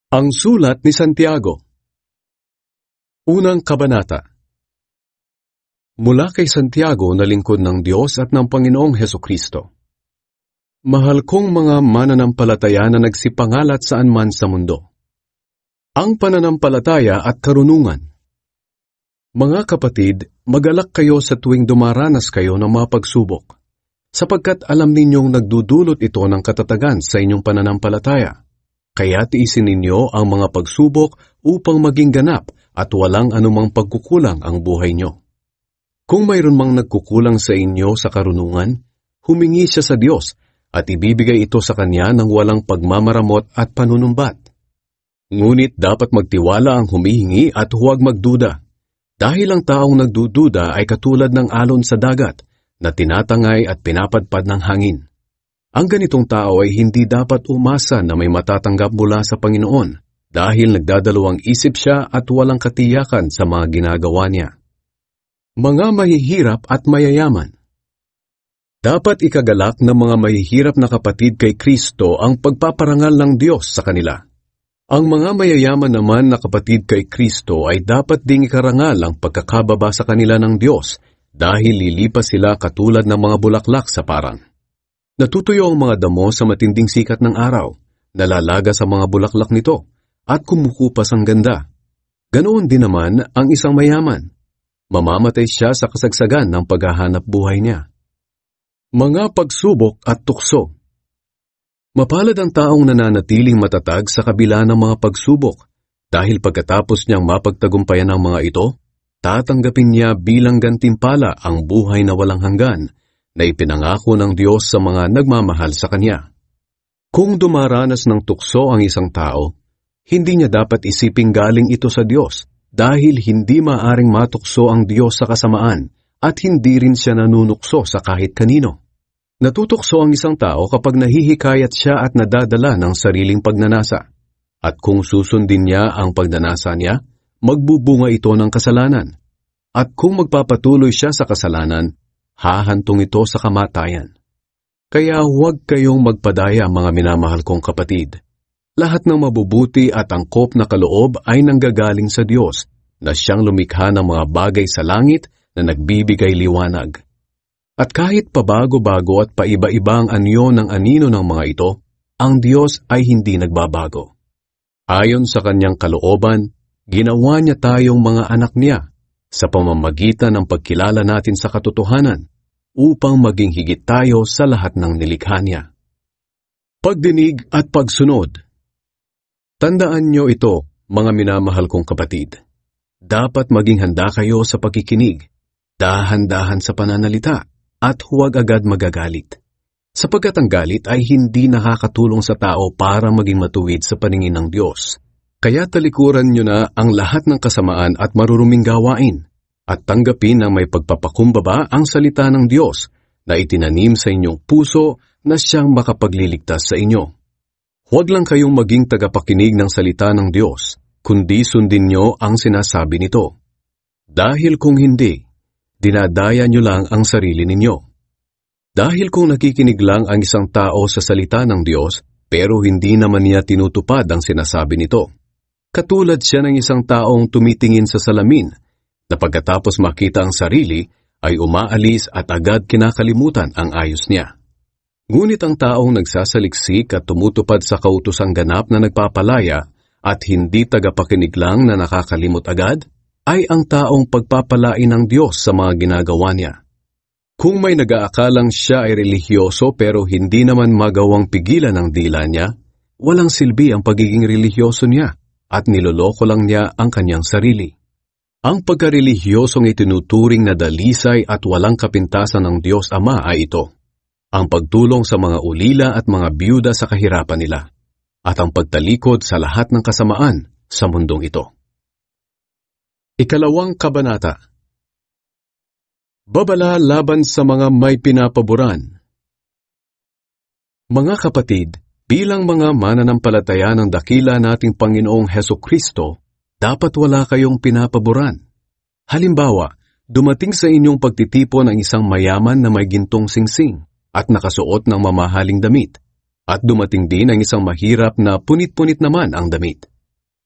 Ang Sulat ni Santiago. Unang Kabanata. Mula kay Santiago na lingkod ng Diyos at ng Panginoong Hesukristo. Mahal kong mga mananampalataya na nagsipangalat saan man sa mundo. Ang pananampalataya at karunungan. Mga kapatid, magalak kayo sa tuwing dumaranas kayo ng mga pagsubok, sapagkat alam ninyong nagdudulot ito ng katatagan sa inyong pananampalataya. Kaya tiisin ninyo ang mga pagsubok upang maging ganap at walang anumang pagkukulang ang buhay nyo. Kung mayroon mang nagkukulang sa inyo sa karunungan, humingi siya sa Diyos at ibibigay ito sa Kanya ng walang pagmamaramot at panunumbat. Ngunit dapat magtiwala ang humihingi at huwag magduda, dahil ang taong nagdududa ay katulad ng alon sa dagat na tinatangay at pinapadpad ng hangin. Ang ganitong tao ay hindi dapat umasa na may matatanggap mula sa Panginoon dahil nagdadalawang isip siya at walang katiyakan sa mga ginagawa niya. Mga mahihirap at mayayaman. Dapat ikagalak ng mga mahihirap na kapatid kay Kristo ang pagpaparangal ng Diyos sa kanila. Ang mga mayayaman naman na kapatid kay Kristo ay dapat ding ikarangal ang pagkakababa sa kanila ng Diyos dahil lilipas sila katulad ng mga bulaklak sa parang. Natutuyo ang mga damo sa matinding sikat ng araw, nalalaga sa mga bulaklak nito, at kumukupas ang ganda. Ganoon din naman ang isang mayaman. Mamamatay siya sa kasagsagan ng paghahanap buhay niya. Mga pagsubok at tukso. Mapalad ang taong nananatiling matatag sa kabila ng mga pagsubok, dahil pagkatapos niyang mapagtagumpayan ang mga ito, tatanggapin niya bilang gantimpala ang buhay na walang hanggan, na ipinangako ng Diyos sa mga nagmamahal sa Kanya. Kung dumaranas ng tukso ang isang tao, hindi niya dapat isiping galing ito sa Diyos dahil hindi maaring matukso ang Diyos sa kasamaan at hindi rin siya nanunukso sa kahit kanino. Natutukso ang isang tao kapag nahihikayat siya at nadadala ng sariling pagnanasa. At kung susundin niya ang pagnanasa niya, magbubunga ito ng kasalanan. At kung magpapatuloy siya sa kasalanan, hahantong ito sa kamatayan. Kaya huwag kayong magpadaya mga minamahal kong kapatid. Lahat ng mabubuti at angkop na kaloob ay nanggagaling sa Diyos, na siyang lumikha ng mga bagay sa langit na nagbibigay liwanag. At kahit pabago-bago at paiba-iba ang anyo ng anino ng mga ito, ang Diyos ay hindi nagbabago. Ayon sa kanyang kalooban, ginawa niya tayong mga anak niya, sa pamamagitan ng pagkilala natin sa katotohanan, upang maging higit tayo sa lahat ng nilikha niya. Pagdinig at pagsunod. Tandaan niyo ito, mga minamahal kong kapatid. Dapat maging handa kayo sa pagkikinig, dahan-dahan sa pananalita, at huwag agad magagalit. Sapagkat ang galit ay hindi nakakatulong sa tao para maging matuwid sa paningin ng Diyos. Kaya talikuran nyo na ang lahat ng kasamaan at maruruming gawain, at tanggapin na may pagpapakumbaba ang salita ng Diyos na itinanim sa inyong puso na siyang makapagliligtas sa inyo. Huwag lang kayong maging tagapakinig ng salita ng Diyos, kundi sundin nyo ang sinasabi nito. Dahil kung hindi, dinadaya nyo lang ang sarili ninyo. Dahil kung nakikinig lang ang isang tao sa salita ng Diyos, pero hindi naman niya tinutupad ang sinasabi nito, katulad siya ng isang taong tumitingin sa salamin, na pagkatapos makita ang sarili, ay umaalis at agad kinakalimutan ang ayos niya. Ngunit ang taong nagsasaliksik at tumutupad sa kautosang ganap na nagpapalaya at hindi tagapakinig lang na nakakalimot agad, ay ang taong pagpapalain ng Diyos sa mga ginagawa niya. Kung may nag-aakalang siya ay relihiyoso pero hindi naman magawang pigilan ang dila niya, walang silbi ang pagiging relihiyoso niya at niloloko lang niya ang kanyang sarili. Ang pagkarelihiyosong itinuturing na dalisay at walang kapintasan ng Diyos Ama ay ito: ang pagtulong sa mga ulila at mga biyuda sa kahirapan nila, at ang pagtalikod sa lahat ng kasamaan sa mundong ito. Ikalawang Kabanata. Babala laban sa mga may pinapaboran. Mga kapatid, bilang mga mananampalataya ng dakila nating Panginoong Hesukristo, dapat wala kayong pinapaboran. Halimbawa, dumating sa inyong pagtitipon ang isang mayaman na may gintong singsing at nakasuot ng mamahaling damit, at dumating din ang isang mahirap na punit-punit naman ang damit.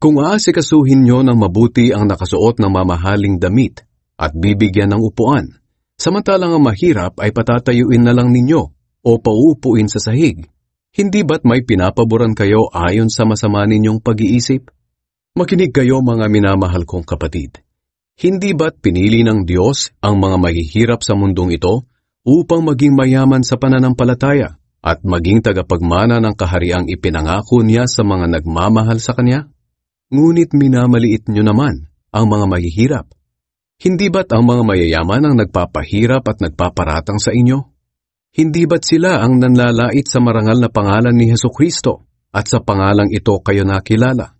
Kung aasikasuhin nyo ng mabuti ang nakasuot ng mamahaling damit at bibigyan ng upuan, samantalang ang mahirap ay patatayuin na lang ninyo o pauupuin sa sahig, hindi ba't may pinapaboran kayo ayon sa masama ninyong pag-iisip? Makinig kayo mga minamahal kong kapatid. Hindi ba't pinili ng Diyos ang mga mahihirap sa mundong ito upang maging mayaman sa pananampalataya at maging tagapagmana ng kahariang ipinangako niya sa mga nagmamahal sa Kanya? Ngunit minamaliit nyo naman ang mga mahihirap. Hindi ba't ang mga mayayaman ang nagpapahirap at nagpaparatang sa inyo? Hindi ba't sila ang nanlalait sa marangal na pangalan ni Hesukristo at sa pangalang ito kayo nakilala?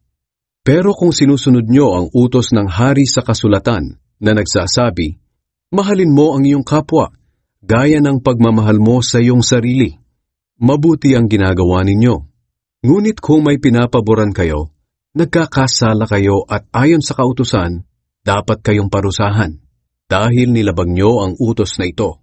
Pero kung sinusunod nyo ang utos ng hari sa kasulatan na nagsasabi, mahalin mo ang iyong kapwa, gaya ng pagmamahal mo sa iyong sarili, mabuti ang ginagawa ninyo. Ngunit kung may pinapaboran kayo, nagkakasala kayo at ayon sa kautusan, dapat kayong parusahan dahil nilabag nyo ang utos na ito.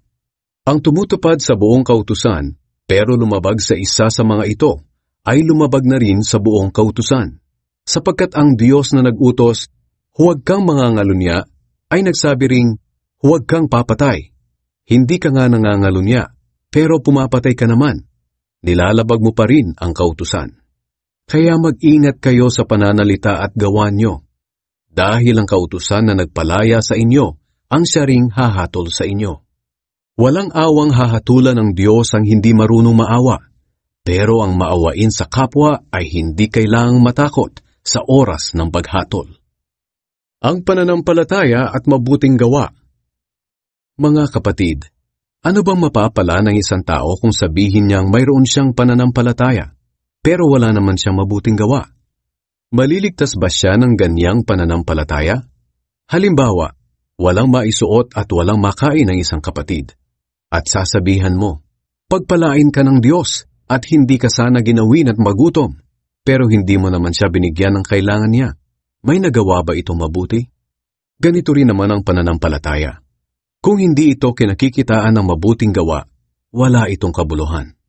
Ang tumutupad sa buong kautusan pero lumabag sa isa sa mga ito ay lumabag na rin sa buong kautusan. Sapagkat ang Diyos na nag-utos, huwag kang mangangalunya, ay nagsabi ring, huwag kang papatay. Hindi ka nga nangangalunya, pero pumapatay ka naman. Nilalabag mo pa rin ang kautusan. Kaya mag-ingat kayo sa pananalita at gawa nyo, dahil ang kautusan na nagpalaya sa inyo, ang siya ring hahatol sa inyo. Walang awang hahatulan ng Diyos ang hindi marunong maawa, pero ang maawain sa kapwa ay hindi kailangang matakot sa oras ng paghatol. Ang pananampalataya at mabuting gawa. Mga kapatid, ano bang mapapala ng isang tao kung sabihin niyang mayroon siyang pananampalataya, pero wala naman siyang mabuting gawa? Maliligtas ba siya ng ganyang pananampalataya? Halimbawa, walang maisuot at walang makain ng isang kapatid. At sasabihan mo, pagpalain ka ng Diyos at hindi ka sana ginawin at magutom, pero hindi mo naman siya binigyan ng kailangan niya. May nagawa ba ito mabuti? Ganito rin naman ang pananampalataya. Kung hindi ito kinakikitaan ng mabuting gawa, wala itong kabuluhan.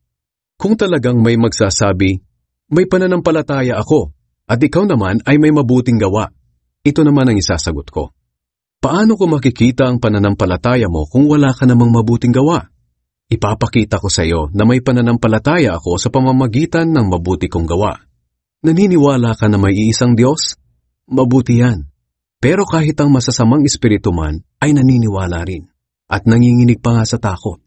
Kung talagang may magsasabi, may pananampalataya ako, at ikaw naman ay may mabuting gawa, ito naman ang isasagot ko. Paano ko makikita ang pananampalataya mo kung wala ka namang mabuting gawa? Ipapakita ko sa iyo na may pananampalataya ako sa pamamagitan ng mabuti kong gawa. Naniniwala ka na may iisang Diyos? Mabuti yan. Pero kahit ang masasamang espiritu man ay naniniwala rin at nanginginig pa nga sa takot.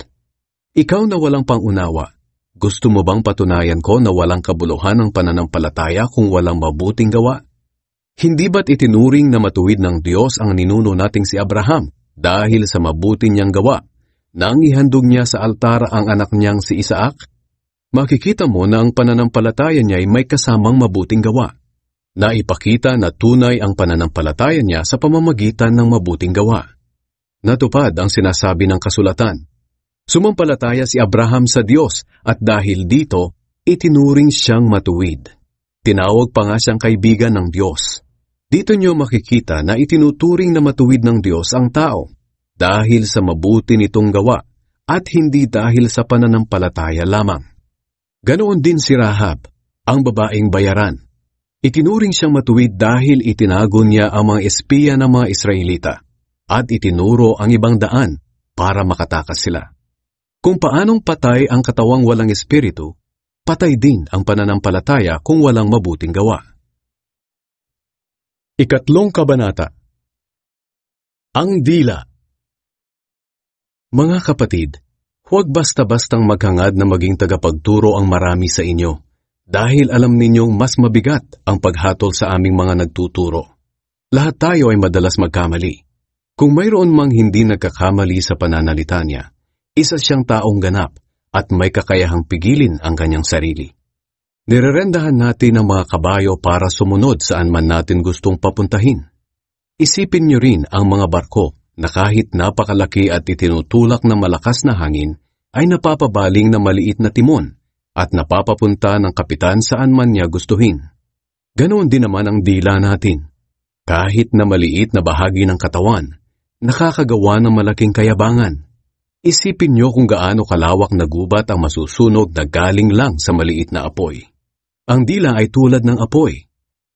Ikaw na walang pangunawa, gusto mo bang patunayan ko na walang kabuluhan ang pananampalataya kung walang mabuting gawa? Hindi ba't itinuring na matuwid ng Diyos ang ninuno nating si Abraham dahil sa mabuti niyang gawa, nang ihandog niya sa altar ang anak niyang si Isaac? Makikita mo na ang pananampalataya niya ay may kasamang mabuting gawa. Naipakita na tunay ang pananampalataya niya sa pamamagitan ng mabuting gawa. Natupad ang sinasabi ng kasulatan. Sumampalataya si Abraham sa Diyos at dahil dito, itinuring siyang matuwid. Tinawag pa nga siyang kaibigan ng Diyos. Dito niyo makikita na itinuturing na matuwid ng Diyos ang tao dahil sa mabuti nitong gawa at hindi dahil sa pananampalataya lamang. Ganoon din si Rahab, ang babaeng bayaran. Itinuring siyang matuwid dahil itinago niya ang mga espiya ng mga Israelita at itinuro ang ibang daan para makatakas sila. Kung paanong patay ang katawang walang espiritu, patay din ang pananampalataya kung walang mabuting gawa. Ikatlong kabanata. Ang dila. Mga kapatid, huwag basta-bastang maghangad na maging tagapagturo ang marami sa inyo, dahil alam ninyong mas mabigat ang paghatol sa aming mga nagtuturo. Lahat tayo ay madalas magkamali. Kung mayroon mang hindi nagkakamali sa pananalita niya, isa siyang taong ganap at may kakayahang pigilin ang kanyang sarili. Nirerendahan natin ang mga kabayo para sumunod saan man natin gustong papuntahin. Isipin niyo rin ang mga barko na kahit napakalaki at itinutulak ng malakas na hangin, ay napapabaling na maliit na timon at napapapunta ng kapitan saan man niya gustuhin. Ganoon din naman ang dila natin. Kahit na maliit na bahagi ng katawan, nakakagawa ng malaking kayabangan. Isipin niyo kung gaano kalawak na gubat ang masusunog na galing lang sa maliit na apoy. Ang dila ay tulad ng apoy.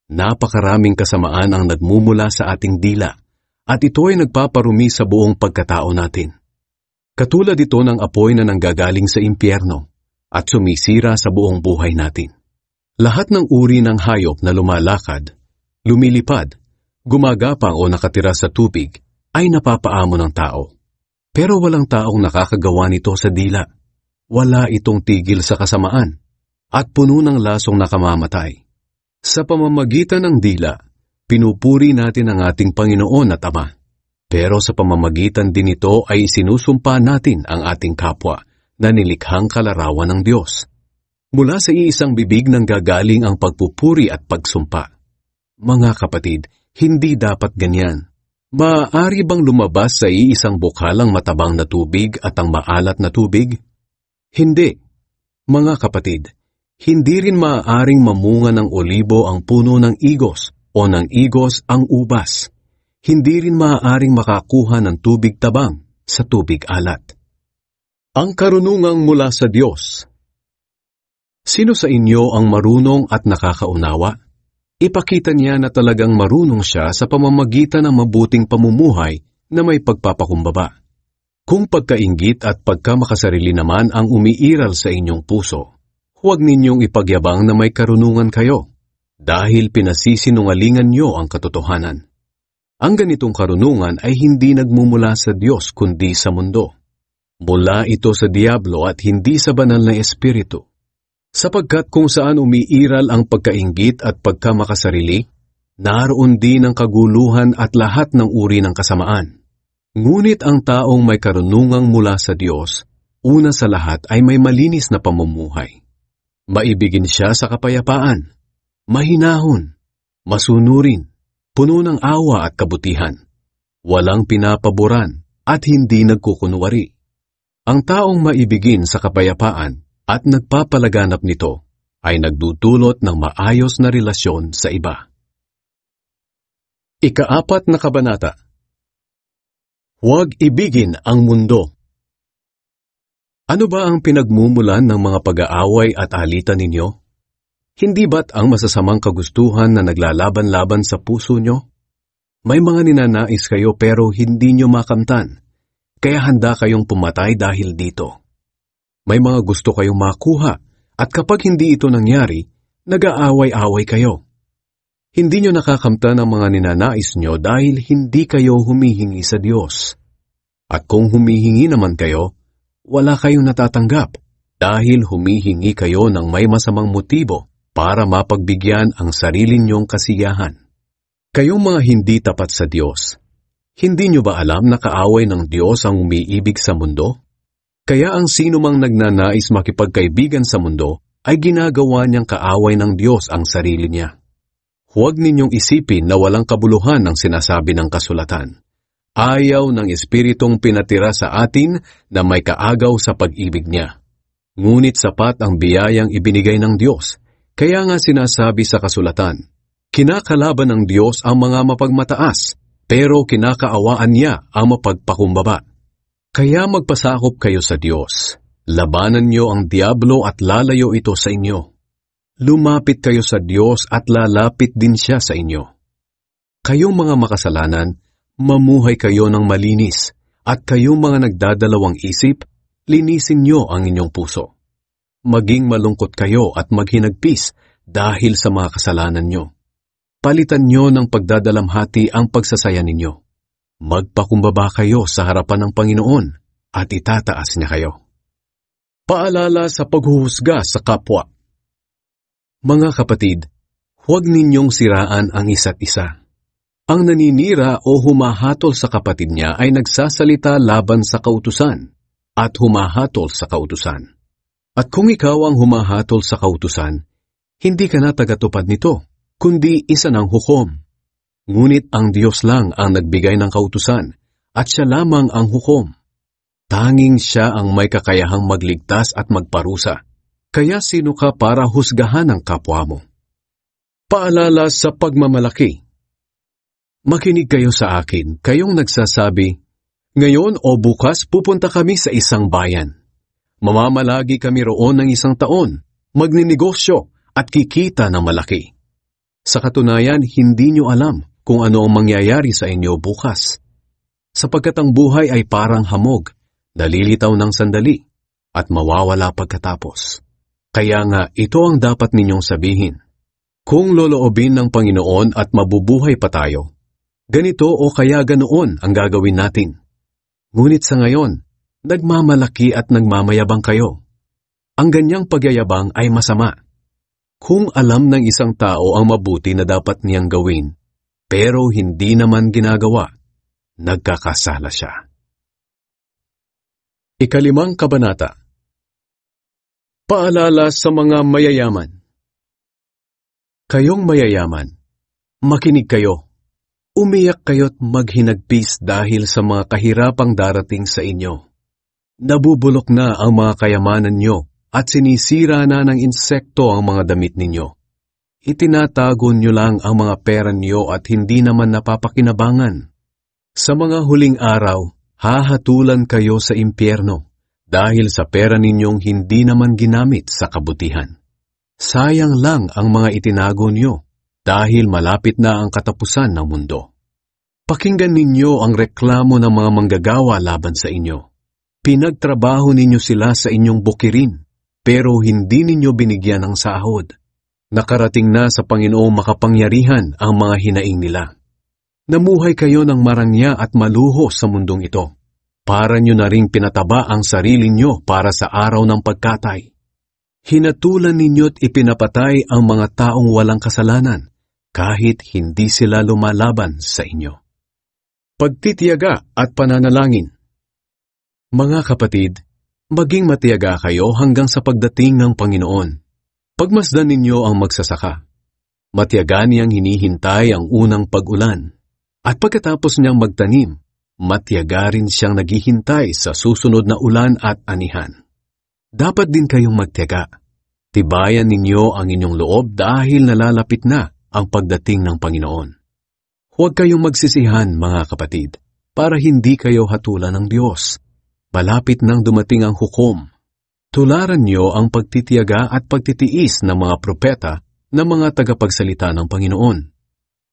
Napakaraming kasamaan ang nagmumula sa ating dila at ito ay nagpaparumi sa buong pagkatao natin. Katulad ito ng apoy na nanggagaling sa impyerno at sumisira sa buong buhay natin. Lahat ng uri ng hayop na lumalakad, lumilipad, gumagapang o nakatira sa tubig ay napapaamo ng tao. Pero walang taong nakakagawa nito sa dila. Wala itong tigil sa kasamaan at puno ng lasong nakamamatay. Sa pamamagitan ng dila, pinupuri natin ang ating Panginoon at Ama. Pero sa pamamagitan din ito ay sinusumpa natin ang ating kapwa na nilikhang kalarawan ng Diyos. Mula sa iisang bibig nang gagaling ang pagpupuri at pagsumpa. Mga kapatid, hindi dapat ganyan. Maaari bang lumabas sa iisang bukhalang matabang na tubig at ang maalat na tubig? Hindi. Mga kapatid, hindi rin maaaring mamunga ng olibo ang puno ng igos o ng igos ang ubas. Hindi rin maaaring makakuha ng tubig tabang sa tubig alat. Ang karunungang mula sa Diyos. Sino sa inyo ang marunong at nakakaunawa? Ipakita niya na talagang marunong siya sa pamamagitan ng mabuting pamumuhay na may pagpapakumbaba. Kung pagkainggit at pagkamakasarili naman ang umiiral sa inyong puso, huwag ninyong ipagyabang na may karunungan kayo, dahil pinasisinungalingan niyo ang katotohanan. Ang ganitong karunungan ay hindi nagmumula sa Diyos kundi sa mundo. Mula ito sa diablo at hindi sa banal na espiritu. Sapagkat kung saan umiiral ang pagkainggit at pagkamakasarili, naroon din ang kaguluhan at lahat ng uri ng kasamaan. Ngunit ang taong may karunungang mula sa Diyos, una sa lahat ay may malinis na pamumuhay. Maibigin siya sa kapayapaan, mahinahon, masunurin, puno ng awa at kabutihan, walang pinapaboran at hindi nagkukunwari. Ang taong maibigin sa kapayapaan at nagpapalaganap nito ay nagdudulot ng maayos na relasyon sa iba. Ika-4 na kabanata. Huwag ibigin ang mundo. Ano ba ang pinagmumulan ng mga pag-aaway at alitan ninyo? Hindi ba't ang masasamang kagustuhan na naglalaban-laban sa puso nyo? May mga ninanais kayo pero hindi nyo makamtan, kaya handa kayong pumatay dahil dito. May mga gusto kayong makuha at kapag hindi ito nangyari, nag-aaway-away kayo. Hindi nyo nakakamtan ang mga ninanais nyo dahil hindi kayo humihingi sa Diyos. At kung humihingi naman kayo, wala kayong natatanggap dahil humihingi kayo ng may masamang motibo para mapagbigyan ang sarili nyong kasiyahan. Kayong mga hindi tapat sa Diyos, hindi nyo ba alam na kaaway ng Diyos ang umiibig sa mundo? Kaya ang sino mang nagnanais makipagkaibigan sa mundo ay ginagawa niyang kaaway ng Diyos ang sarili niya. Huwag ninyong isipin na walang kabuluhan ang sinasabi ng kasulatan. Ayaw ng Espiritong pinatira sa atin na may kaagaw sa pag-ibig niya. Ngunit sapat ang biyayang ibinigay ng Diyos. Kaya nga sinasabi sa kasulatan, kinakalaban ng Diyos ang mga mapagmataas, pero kinakaawaan niya ang mapagpakumbaba. Kaya magpasakop kayo sa Diyos. Labanan niyo ang diablo at lalayo ito sa inyo. Lumapit kayo sa Diyos at lalapit din siya sa inyo. Kayong mga makasalanan, mamuhay kayo ng malinis, at kayong mga nagdadalawang isip, linisin niyo ang inyong puso. Maging malungkot kayo at maghinagpis dahil sa mga kasalanan niyo. Palitan niyo ng pagdadalamhati ang pagsasaya ninyo. Magpakumbaba kayo sa harapan ng Panginoon at itataas niya kayo. Paalala sa paghuhusga sa kapwa. Mga kapatid, huwag ninyong siraan ang isa't isa. Ang naninira o humahatol sa kapatid niya ay nagsasalita laban sa kautusan at humahatol sa kautusan. At kung ikaw ang humahatol sa kautusan, hindi ka na tagatupad nito, kundi isa ng hukom. Ngunit ang Diyos lang ang nagbigay ng kautusan at siya lamang ang hukom. Tanging siya ang may kakayahang magligtas at magparusa. Kaya sino ka para husgahan ang kapwa mo? Paalala sa pagmamalaki. Makinig kayo sa akin, kayong nagsasabi, ngayon o bukas pupunta kami sa isang bayan. Mamamalagi kami roon ng 1 taon, magninegosyo at kikita ng malaki. Sa katunayan, hindi nyo alam kung ano ang mangyayari sa inyo bukas. Sapagkat ang buhay ay parang hamog, nalilitaw ng sandali, at mawawala pagkatapos. Kaya nga, ito ang dapat ninyong sabihin. Kung loloobin ng Panginoon at mabubuhay pa tayo, ganito o kaya ganoon ang gagawin natin. Ngunit sa ngayon, nagmamalaki at nagmamayabang kayo. Ang ganyang pagyayabang ay masama. Kung alam ng isang tao ang mabuti na dapat niyang gawin, pero hindi naman ginagawa, nagkakasala siya. Ikalimang kabanata. Paalala sa mga mayayaman. Kayong mayayaman, makinig kayo. Umiyak kayo't maghinagpis dahil sa mga kahirapang darating sa inyo. Nabubulok na ang mga kayamanan nyo at sinisira na ng insekto ang mga damit ninyo. Itinatago nyo lang ang mga pera nyo at hindi naman napapakinabangan. Sa mga huling araw, hahatulan kayo sa impyerno dahil sa pera ninyong hindi naman ginamit sa kabutihan. Sayang lang ang mga itinago nyo dahil malapit na ang katapusan ng mundo. Pakinggan ninyo ang reklamo ng mga manggagawa laban sa inyo. Pinagtrabaho ninyo sila sa inyong bukirin, pero hindi ninyo binigyan ng sahod. Nakarating na sa Panginoong makapangyarihan ang mga hinaing nila. Namuhay kayo ng marangya at maluho sa mundong ito. Para nyo na ring pinataba ang sarili nyo para sa araw ng pagkatay. Hinatulan ninyo't ipinapatay ang mga taong walang kasalanan, kahit hindi sila lumalaban sa inyo. Pagtitiyaga at pananalangin. Mga kapatid, maging matiyaga kayo hanggang sa pagdating ng Panginoon. Pagmasdan ninyo ang magsasaka. Matiyaga niyang hinihintay ang unang pag-ulan. At pagkatapos niyang magtanim, matiyaga rin siyang naghihintay sa susunod na ulan at anihan. Dapat din kayong magtiyaga. Tibayan ninyo ang inyong loob dahil nalalapit na ang pagdating ng Panginoon. Huwag kayong magsisihan, mga kapatid, para hindi kayo hatulan ng Diyos. Malapit nang dumating ang hukom. Tularan niyo ang pagtitiyaga at pagtitiis ng mga propeta na mga tagapagsalita ng Panginoon.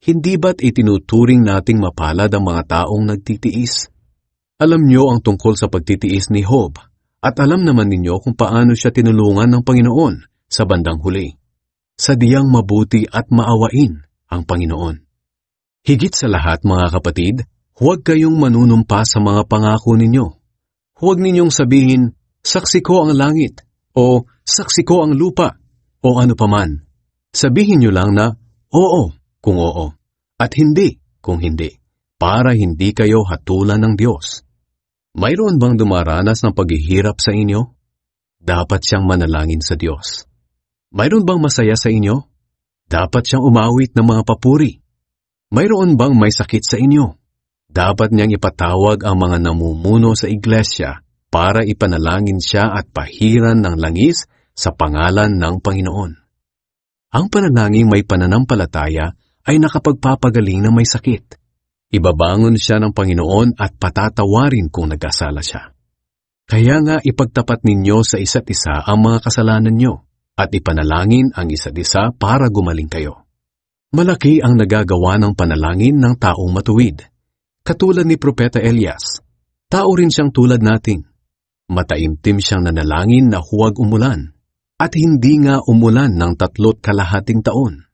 Hindi ba't itinuturing nating mapalad ang mga taong nagtitiis? Alam niyo ang tungkol sa pagtitiis ni Job, at alam naman ninyo kung paano siya tinulungan ng Panginoon sa bandang huli. Sadyang mabuti at maawain ang Panginoon. Higit sa lahat, mga kapatid, huwag kayong manunumpa sa mga pangako ninyo. Huwag ninyong sabihin, saksi ko ang langit, o saksi ko ang lupa, o ano paman. Sabihin nyo lang na, oo kung oo, at hindi kung hindi, para hindi kayo hatulan ng Diyos. Mayroon bang dumaranas ng paghihirap sa inyo? Dapat siyang manalangin sa Diyos. Mayroon bang masaya sa inyo? Dapat siyang umawit ng mga papuri. Mayroon bang may sakit sa inyo? Dapat niyang ipatawag ang mga namumuno sa iglesia para ipanalangin siya at pahiran ng langis sa pangalan ng Panginoon. Ang panalangin may pananampalataya ay nakapagpapagaling na may sakit. Ibabangon siya ng Panginoon at patatawarin kung nagkasala siya. Kaya nga ipagtapat ninyo sa isa't isa ang mga kasalanan nyo at ipanalangin ang isa't isa para gumaling kayo. Malaki ang nagagawa ng panalangin ng taong matuwid. Katulad ni Propeta Elias, tao rin siyang tulad natin. Mataimtim siyang nanalangin na huwag umulan at hindi nga umulan ng 3.5 taon.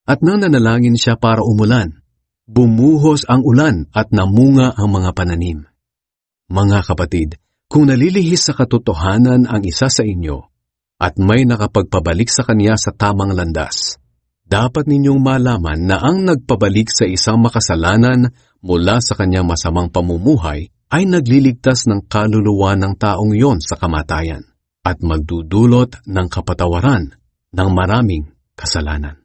At nang nanalangin siya para umulan, bumuhos ang ulan at namunga ang mga pananim. Mga kapatid, kung nalilihis sa katotohanan ang isa sa inyo at may nakapagpabalik sa kanya sa tamang landas, dapat ninyong malaman na ang nagpabalik sa isang makasalanan mula sa kanyang masamang pamumuhay ay nagliligtas ng kaluluwa ng taong iyon sa kamatayan at magdudulot ng kapatawaran ng maraming kasalanan.